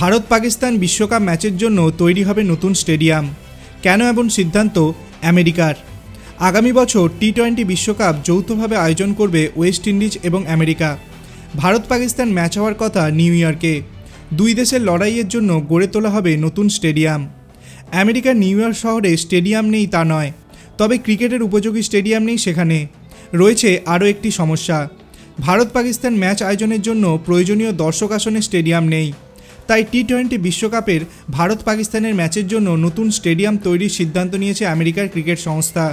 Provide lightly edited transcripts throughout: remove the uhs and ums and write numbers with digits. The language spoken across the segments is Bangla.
ভারত পাকিস্তান বিশ্বকাপ ম্যাচের জন্য তৈরি হবে নতুন স্টেডিয়াম। কেন এমন সিদ্ধান্ত আমেরিকার? আগামী বছর টি-20 বিশ্বকাপ যৌথভাবে আয়োজন করবে ওয়েস্ট ইন্ডিজ এবং আমেরিকা। ভারত পাকিস্তান ম্যাচ হওয়ার কথা নিউ ইয়র্কে। দুই দেশের লড়াইয়ের জন্য গড়ে তোলা হবে নতুন স্টেডিয়াম। আমেরিকার নিউ ইয়র্ক শহরে স্টেডিয়াম নেই তা নয়, তবে ক্রিকেটের উপযোগী স্টেডিয়াম নেই সেখানে। রয়েছে আরও একটি সমস্যা, ভারত পাকিস্তান ম্যাচ আয়োজনের জন্য প্রয়োজনীয় দর্শক আসনের স্টেডিয়াম নেই। তাই টি-20 বিশ্বকাপের ভারত পাকিস্তানের ম্যাচের জন্য নতুন স্টেডিয়াম তৈরির সিদ্ধান্ত নিয়েছে আমেরিকার ক্রিকেট সংস্থা।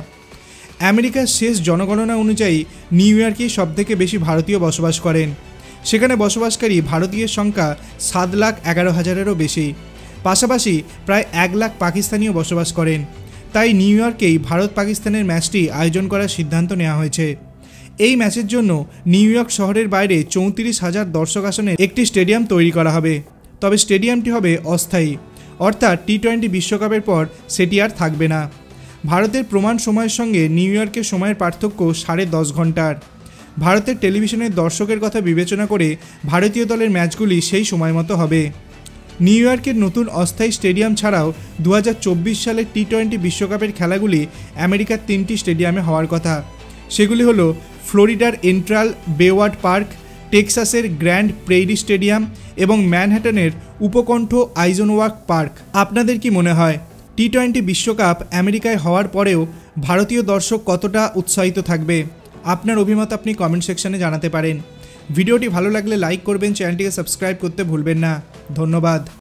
আমেরিকার শেষ জনগণনা অনুযায়ী নিউ ইয়র্কেই সবথেকে বেশি ভারতীয় বসবাস করেন। সেখানে বসবাসকারী ভারতীয়ের সংখ্যা 7,11,000-এরও বেশি। পাশাপাশি প্রায় 1 লাখ পাকিস্তানিও বসবাস করেন। তাই নিউ ইয়র্কেই ভারত পাকিস্তানের ম্যাচটি আয়োজন করার সিদ্ধান্ত নেওয়া হয়েছে। এই ম্যাচের জন্য নিউ ইয়র্ক শহরের বাইরে 34,000 দর্শক আসনের একটি স্টেডিয়াম তৈরি করা হবে। তবে স্টেডিয়ামটি হবে অস্থায়ী, অর্থাৎ টি-20 বিশ্বকাপের পর সেটি আর থাকবে না। ভারতের প্রমাণ সময়ের সঙ্গে নিউ ইয়র্কের সময়ের পার্থক্য 10.5 ঘন্টার। ভারতের টেলিভিশনের দর্শকের কথা বিবেচনা করে ভারতীয় দলের ম্যাচগুলি সেই সময় মতো হবে। নিউ ইয়র্কের নতুন অস্থায়ী স্টেডিয়াম ছাড়াও 2024 সালের টি-20 বিশ্বকাপের খেলাগুলি আমেরিকার 3টি স্টেডিয়ামে হওয়ার কথা। সেগুলি হলো ফ্লোরিডার এন্ট্রাল বেওয়ার্ড পার্ক, টেক্সাসের গ্র্যান্ড প্রেইরি স্টেডিয়াম এবং ম্যানহাটনের উপকণ্ঠ আইজনওয়ার্ক পার্ক। আপনাদের কি মনে হয় টি-20 বিশ্বকাপ আমেরিকায় হওয়ার পরেও ভারতীয় দর্শক কতটা উৎসাহিত থাকবে? আপনার অভিমত আপনি কমেন্ট সেকশনে জানাতে পারেন। ভিডিওটি ভালো লাগলে লাইক করবেন, চ্যানেলটিকে সাবস্ক্রাইব করতে ভুলবেন না। ধন্যবাদ।